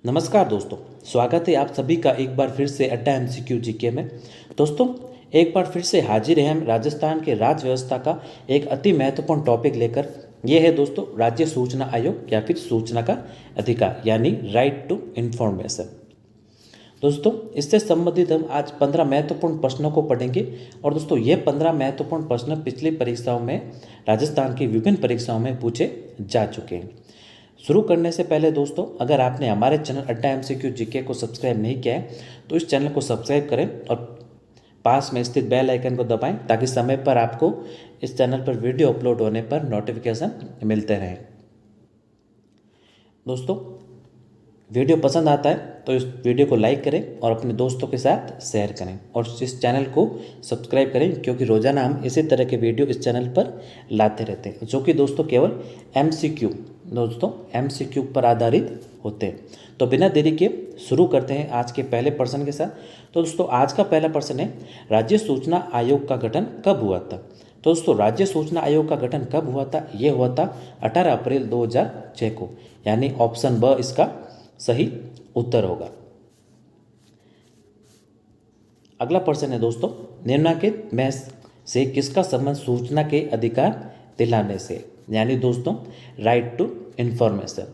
नमस्कार दोस्तों, स्वागत है आप सभी का एक बार फिर से अड्डा एमसीक्यू जीके में। दोस्तों, एक बार फिर से हाजिर हैं हम राजस्थान के राज्य व्यवस्था का एक अति महत्वपूर्ण टॉपिक लेकर। यह है दोस्तों राज्य सूचना आयोग या फिर सूचना का अधिकार यानी राइट टू इंफॉर्मेशन। दोस्तों, इससे संबंधित हम आज 15 महत्वपूर्ण प्रश्नों को पढ़ेंगे। और दोस्तों, ये 15 महत्वपूर्ण प्रश्न पिछली परीक्षाओं में राजस्थान की विभिन्न परीक्षाओं में पूछे जा चुके हैं। शुरू करने से पहले दोस्तों, अगर आपने हमारे चैनल अड्डा एमसीक्यू जीके को सब्सक्राइब नहीं किया है तो इस चैनल को सब्सक्राइब करें और पास में स्थित बेल आइकन को दबाएं ताकि समय पर आपको इस चैनल पर वीडियो अपलोड होने पर नोटिफिकेशन मिलते रहें। दोस्तों, वीडियो पसंद आता है तो इस वीडियो को लाइक करें और अपने दोस्तों के साथ शेयर करें और इस चैनल को सब्सक्राइब करें, क्योंकि रोज़ाना हम इसी तरह के वीडियो इस चैनल पर लाते रहते हैं जो कि दोस्तों केवल एमसीक्यू पर आधारित होते हैं। तो बिना देरी के शुरू करते हैं आज के पहले प्रश्न के साथ। तो दोस्तों, आज का पहला प्रश्न है, राज्य सूचना आयोग का गठन कब हुआ था? तो दोस्तों, राज्य सूचना आयोग का गठन कब हुआ था? यह हुआ था 18 अप्रैल 2006 को, यानी ऑप्शन ब इसका सही उत्तर होगा। अगला प्रश्न है दोस्तों, निम्नलिखित में से किसका संबंध सूचना के अधिकार दिलाने से, यानी दोस्तों राइट टू इंफॉर्मेशन।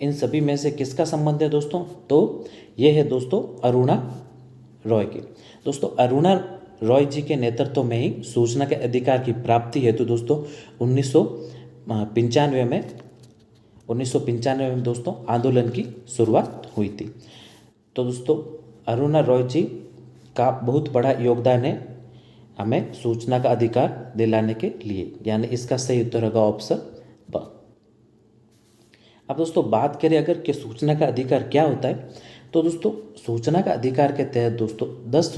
इन सभी में से किसका संबंध है दोस्तों? तो ये है दोस्तों अरुणा रॉय की। दोस्तों, अरुणा रॉय जी के नेतृत्व में ही सूचना के अधिकार की प्राप्ति हेतु दोस्तों 1995 में दोस्तों आंदोलन की शुरुआत हुई थी। तो दोस्तों, अरुणा रॉय जी का बहुत बड़ा योगदान है हमें सूचना का अधिकार दिलाने के लिए, यानी इसका सही उत्तर होगा ऑप्शन ब। अब दोस्तों बात करें अगर कि सूचना का अधिकार क्या होता है, तो दोस्तों सूचना का अधिकार के तहत दोस्तों 10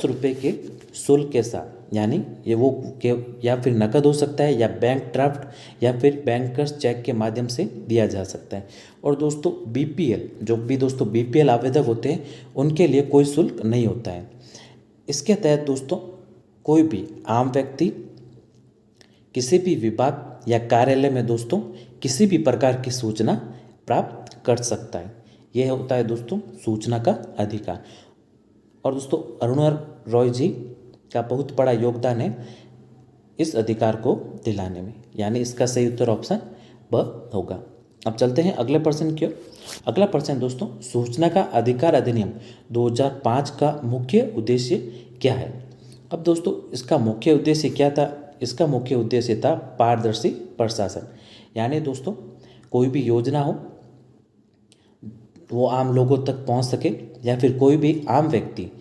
रुपये के शुल्क के साथ, यानी ये वो के या फिर नकद हो सकता है या बैंक ड्राफ्ट या फिर बैंकर्स चेक के माध्यम से दिया जा सकता है। और दोस्तों बीपीएल, जो भी दोस्तों बीपीएल आवेदक होते हैं उनके लिए कोई शुल्क नहीं होता है। इसके तहत दोस्तों कोई भी आम व्यक्ति किसी भी विभाग या कार्यालय में दोस्तों किसी भी प्रकार की सूचना प्राप्त कर सकता है। यह होता है दोस्तों सूचना का अधिकार। और दोस्तों अरुणा रॉय जी का बहुत बड़ा योगदान है इस अधिकार को दिलाने में, यानी इसका सही उत्तर ऑप्शन ब होगा। अब चलते हैं अगले प्रश्न की ओर। अगला प्रश्न दोस्तों, सूचना का अधिकार अधिनियम 2005 का मुख्य उद्देश्य क्या है? अब दोस्तों इसका मुख्य उद्देश्य क्या था? इसका मुख्य उद्देश्य था पारदर्शी प्रशासन, यानी दोस्तों कोई भी योजना हो वो आम लोगों तक पहुंच सके, या फिर कोई भी आम व्यक्ति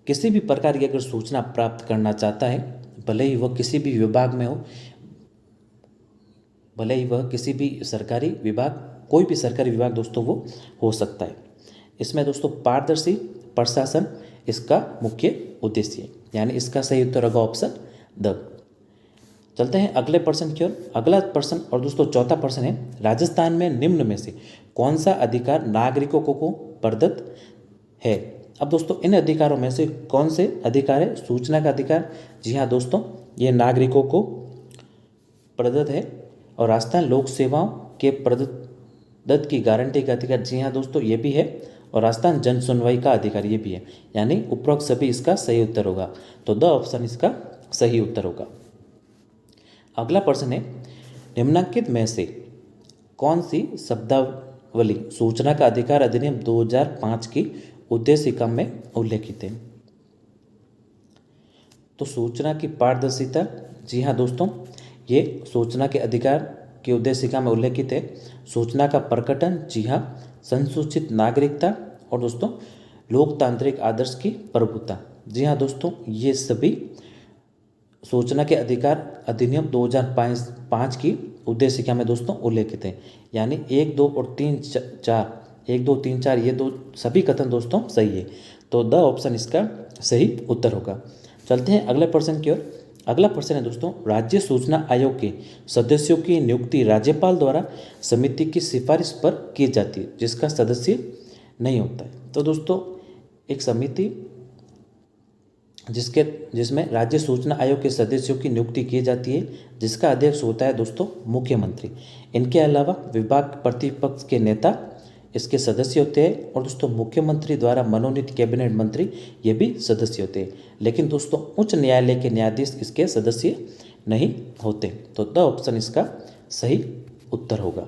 किसी भी प्रकार की अगर सूचना प्राप्त करना चाहता है, भले ही वह किसी भी विभाग में हो, भले ही वह किसी भी सरकारी विभाग, कोई भी सरकारी विभाग दोस्तों वो हो सकता है। इसमें दोस्तों पारदर्शी प्रशासन इसका मुख्य उद्देश्य है, यानी इसका सही उत्तर होगा ऑप्शन द। चलते हैं अगले प्रश्न की ओर। अगला प्रश्न और दोस्तों चौथा प्रश्न है, राजस्थान में निम्न में से कौन सा अधिकार नागरिकों को प्रदत्त है? अब दोस्तों इन अधिकारों में से कौन से अधिकार है? सूचना का अधिकार, जी हाँ दोस्तों ये नागरिकों को प्रदत्त है। और राजस्थान लोक सेवाओं के प्रदत्त की गारंटी का अधिकार, जी हाँ दोस्तों ये भी है। और राजस्थान जन सुनवाई का अधिकार ये भी है, यानी उपरोक्त सभी इसका सही उत्तर होगा। तो द ऑप्शन इसका सही उत्तर होगा। अगला प्रश्न है, निम्नलिखित में से कौन सी शब्दावली सूचना का अधिकार अधिनियम 2005 की उद्देशिका में उल्लेखित है? तो सूचना की पारदर्शिता, जी हाँ दोस्तों ये सूचना के अधिकार की उद्देशिका में उल्लेखित है। सूचना का प्रकटन, जी हाँ, संसूचित नागरिकता और दोस्तों लोकतांत्रिक आदर्श की प्रभुता, जी हाँ दोस्तों ये सभी सूचना के अधिकार अधिनियम 2005 की उद्देशिका में दोस्तों उल्लेखित है। यानी 1, 2 और 3, 4 ये दो सभी कथन दोस्तों सही है। तो द ऑप्शन इसका सही उत्तर होगा। चलते हैं अगले प्रश्न की ओर। अगला प्रश्न है दोस्तों, राज्य सूचना आयोग के सदस्यों की नियुक्ति राज्यपाल द्वारा समिति की सिफारिश पर की जाती है जिसका सदस्य नहीं होता है। तो दोस्तों एक समिति जिसमें राज्य सूचना आयोग के सदस्यों की नियुक्ति की जाती है, जिसका अध्यक्ष होता है दोस्तों मुख्यमंत्री। इनके अलावा विभाग प्रतिपक्ष के नेता इसके सदस्य होते हैं, और दोस्तों मुख्यमंत्री द्वारा मनोनीत कैबिनेट मंत्री ये भी सदस्य होते हैं। लेकिन दोस्तों उच्च न्यायालय के न्यायाधीश इसके सदस्य नहीं होते। तो द ऑप्शन इसका सही उत्तर होगा।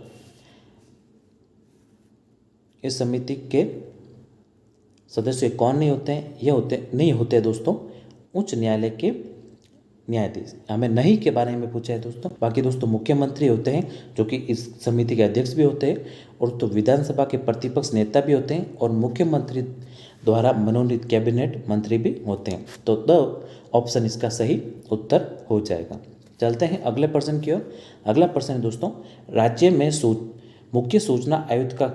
इस समिति के सदस्य कौन नहीं होते हैं? ये नहीं होते दोस्तों उच्च न्यायालय के न्यायाधीश। हमें नहीं के बारे में पूछा है दोस्तों। बाकी दोस्तों मुख्यमंत्री होते हैं जो कि इस समिति के अध्यक्ष भी होते हैं, और तो विधानसभा के प्रतिपक्ष नेता भी होते हैं, और मुख्यमंत्री द्वारा मनोनीत कैबिनेट मंत्री भी होते हैं। तो द ऑप्शन इसका सही उत्तर हो जाएगा। चलते हैं अगले प्रश्न की ओर। अगला प्रश्न है दोस्तों, राज्य में मुख्य सूचना आयुक्त का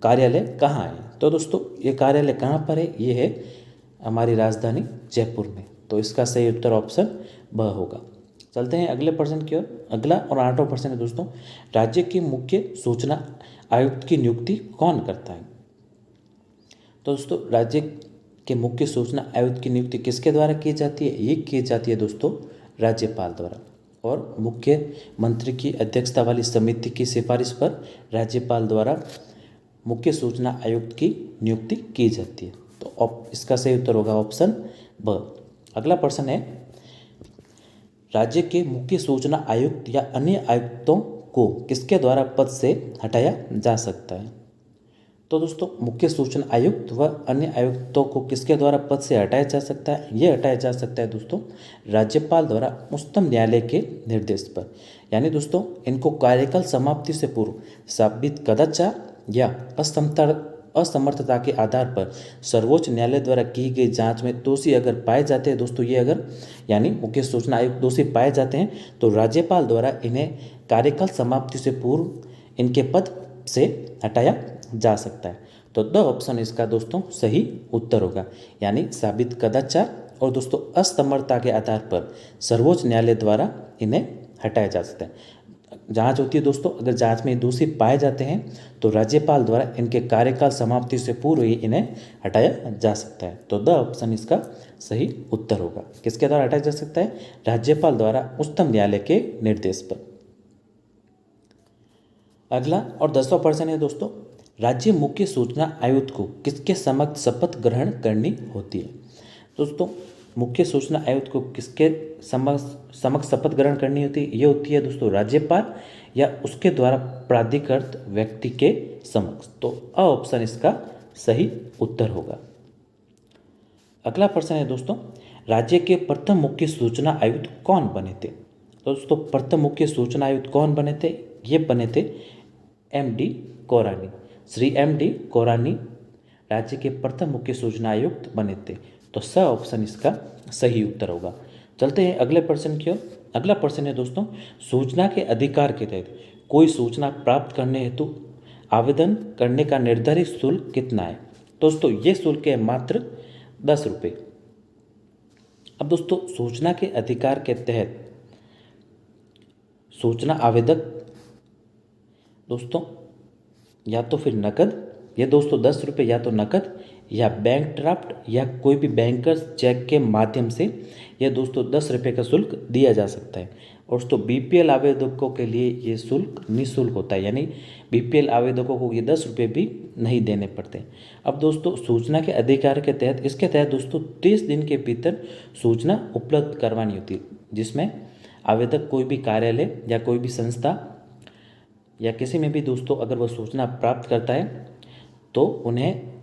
कार्यालय कहाँ है? तो दोस्तों ये कार्यालय कहाँ पर है? ये है हमारी राजधानी जयपुर में। तो इसका सही उत्तर ऑप्शन ब होगा। चलते हैं अगले प्रश्न की ओर। अगला और 8वां प्रश्न है दोस्तों, राज्य के मुख्य सूचना आयुक्त की नियुक्ति कौन करता है? तो दोस्तों राज्य के मुख्य सूचना आयुक्त की नियुक्ति किसके द्वारा की जाती है? ये की जाती है दोस्तों राज्यपाल द्वारा, और मुख्यमंत्री की अध्यक्षता वाली समिति की सिफारिश पर राज्यपाल द्वारा मुख्य सूचना आयुक्त की नियुक्ति की जाती है। तो इसका सही उत्तर होगा ऑप्शन ब। अगला प्रश्न है, राज्य के मुख्य सूचना आयुक्त या अन्य आयुक्तों को किसके द्वारा पद से हटाया जा सकता है? तो दोस्तों मुख्य सूचना आयुक्त व अन्य आयुक्तों को किसके द्वारा पद से हटाया जा सकता है? ये हटाया जा सकता है दोस्तों राज्यपाल द्वारा उच्चतम न्यायालय के निर्देश पर। यानी दोस्तों इनको कार्यकाल समाप्ति से पूर्व साबित कदाचार या असमर्थता के आधार पर सर्वोच्च न्यायालय द्वारा की गई जांच में दोषी अगर पाए जाते हैं दोस्तों, ये अगर यानी मुख्य सूचना आयुक्त दोषी पाए जाते हैं तो राज्यपाल द्वारा इन्हें कार्यकाल समाप्ति से पूर्व इनके पद से हटाया जा सकता है। तो द ऑप्शन इसका दोस्तों सही उत्तर होगा, यानी साबित कदाचार और दोस्तों असमर्थता के आधार पर सर्वोच्च न्यायालय द्वारा इन्हें हटाया जा सकता है। जांच होती है दोस्तों, अगर जांच में दोषी पाए जाते हैं तो राज्यपाल द्वारा इनके कार्यकाल समाप्ति से पूर्व ही इन्हें हटाया जा सकता है। तो द ऑप्शन इसका सही उत्तर होगा। किसके द्वारा हटाया जा सकता है? राज्यपाल द्वारा उच्चतम न्यायालय के निर्देश पर। अगला और 10वां प्रश्न है दोस्तों, राज्य मुख्य सूचना आयुक्त को किसके समक्ष शपथ ग्रहण करनी होती है? दोस्तों मुख्य सूचना आयुक्त को किसके समक्ष शपथ ग्रहण करनी होती है? ये होती है दोस्तों राज्यपाल या उसके द्वारा प्राधिकृत व्यक्ति के समक्ष। तो अ ऑप्शन इसका सही उत्तर होगा। अगला प्रश्न है दोस्तों, राज्य के प्रथम मुख्य सूचना आयुक्त कौन बने थे? तो दोस्तों प्रथम मुख्य सूचना आयुक्त कौन बने थे? ये बने थे MD कोरानी। श्री MD कोरानी राज्य के प्रथम मुख्य सूचना आयुक्त बने थे। तो स ऑप्शन इसका सही उत्तर होगा। चलते हैं अगले प्रश्न की ओर। अगला प्रश्न है दोस्तों, सूचना के अधिकार के तहत कोई सूचना प्राप्त करने हेतु आवेदन करने का निर्धारित शुल्क कितना है? दोस्तों ये शुल्क है मात्र 10 रुपये। अब दोस्तों सूचना के अधिकार के तहत सूचना आवेदक दोस्तों या तो फिर नकद, ये दोस्तों 10 रुपये या तो नकद या बैंक ड्राफ्ट या कोई भी बैंकर्स चेक के माध्यम से यह दोस्तों 10 रुपये का शुल्क दिया जा सकता है। और दोस्तों BPL आवेदकों के लिए ये शुल्क निःशुल्क होता है, यानी BPL आवेदकों को ये 10 रुपये भी नहीं देने पड़ते। अब दोस्तों सूचना के अधिकार के तहत इसके तहत दोस्तों 30 दिन के भीतर सूचना उपलब्ध करवानी होती है, जिसमें आवेदक कोई भी कार्यालय या कोई भी संस्था या किसी में भी दोस्तों अगर वह सूचना प्राप्त करता है तो उन्हें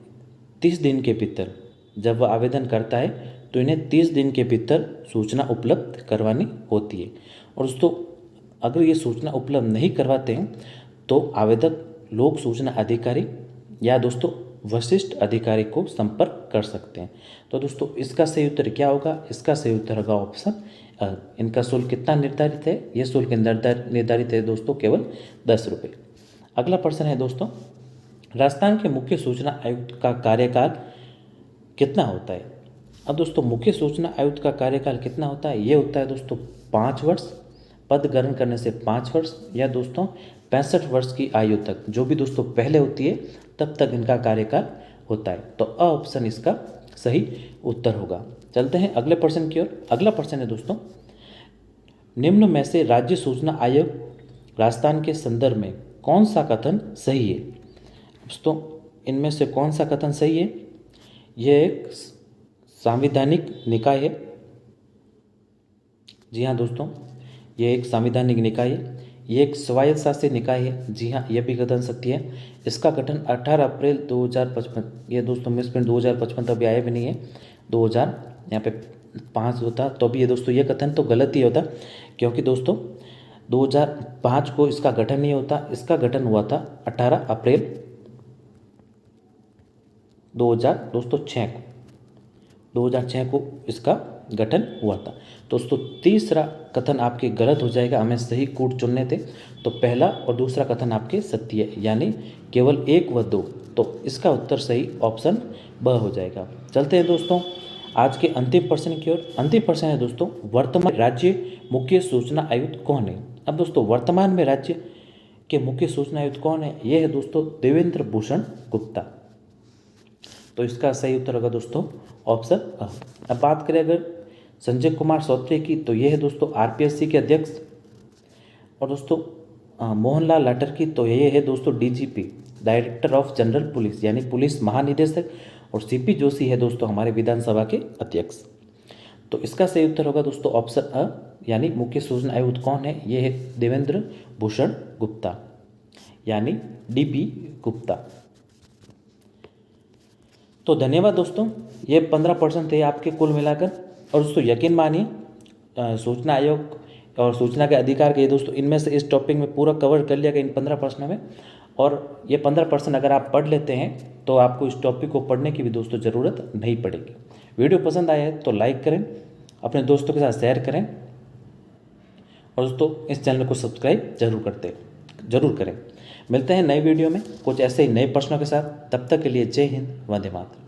30 दिन के भीतर, जब वह आवेदन करता है तो इन्हें 30 दिन के भीतर सूचना उपलब्ध करवानी होती है। और दोस्तों अगर ये सूचना उपलब्ध नहीं करवाते हैं तो आवेदक लोक सूचना अधिकारी या दोस्तों वरिष्ठ अधिकारी को संपर्क कर सकते हैं। तो दोस्तों इसका सही उत्तर क्या होगा? इसका सही उत्तर होगा ऑप्शन। इनका शुल्क कितना निर्धारित है? यह शुल्क निर्धारित है दोस्तों केवल 10 रुपये। अगला प्रश्न है दोस्तों, राजस्थान के मुख्य सूचना आयुक्त का कार्यकाल कितना होता है? अब दोस्तों मुख्य सूचना आयुक्त का कार्यकाल कितना होता है? ये होता है दोस्तों 5 वर्ष, पद ग्रहण करने से 5 वर्ष या दोस्तों 65 वर्ष की आयु तक, जो भी दोस्तों पहले होती है तब तक इनका कार्यकाल होता है। तो अ ऑप्शन इसका सही उत्तर होगा। चलते हैं अगले प्रश्न की ओर। अगला प्रश्न है दोस्तों, निम्न में से राज्य सूचना आयोग राजस्थान के संदर्भ में कौन सा कथन सही है? दोस्तों इनमें से कौन सा कथन सही है? यह एक संवैधानिक निकाय है। जी हाँ दोस्तों, यह एक संवैधानिक निकाय है, ये एक स्वायत्त शासित निकाय है। जी हाँ, यह भी कथन सत्य है। इसका गठन 18 अप्रैल 2055, ये दोस्तों मिसप्रिंट 2055 तभी आया भी नहीं है, 2000 यहाँ पे 5 होता तो भी ये दोस्तों ये कथन तो गलत ही होता, क्योंकि दोस्तों 2005 को इसका गठन नहीं होता, इसका गठन हुआ था 18 अप्रैल 2006 को, 2006 को इसका गठन हुआ था। दोस्तों तीसरा कथन आपके गलत हो जाएगा, हमें सही कूट चुनने थे, तो पहला और दूसरा कथन आपके सत्य है, यानी केवल 1 व 2, तो इसका उत्तर सही ऑप्शन ब हो जाएगा। चलते हैं दोस्तों आज के अंतिम प्रश्न की ओर। अंतिम प्रश्न है दोस्तों, वर्तमान राज्य मुख्य सूचना आयुक्त कौन है? अब दोस्तों वर्तमान में राज्य के मुख्य सूचना आयुक्त कौन है? यह है दोस्तों देवेंद्र भूषण गुप्ता, तो इसका सही उत्तर होगा दोस्तों ऑप्शन अ। अब बात करें अगर संजय कुमार सौत्रे की, तो यह है दोस्तों आरपीएससी के अध्यक्ष, और दोस्तों मोहनलाल लाटर की, तो यह है दोस्तों DGP, director of general police, यानी पुलिस महानिदेशक, और सीपी जोशी है दोस्तों हमारे विधानसभा के अध्यक्ष। तो इसका सही उत्तर होगा दोस्तों ऑप्शन अ, यानी मुख्य सूचना आयुक्त कौन है? यह है देवेंद्र भूषण गुप्ता, यानी डीबी गुप्ता। तो धन्यवाद दोस्तों, ये 15% थे आपके कुल मिलाकर। और दोस्तों यकीन मानिए सूचना आयोग और सूचना के अधिकार के, ये दोस्तों इनमें से इस टॉपिक में पूरा कवर कर लिया गया इन 15 प्रश्नों में, और ये 15% अगर आप पढ़ लेते हैं तो आपको इस टॉपिक को पढ़ने की भी दोस्तों ज़रूरत नहीं पड़ेगी। वीडियो पसंद आया है तो लाइक करें, अपने दोस्तों के साथ शेयर करें, और दोस्तों इस चैनल को सब्सक्राइब जरूर करें। मिलते हैं नए वीडियो में कुछ ऐसे ही नए प्रश्नों के साथ, तब तक के लिए जय हिंद, वंदे मातरम।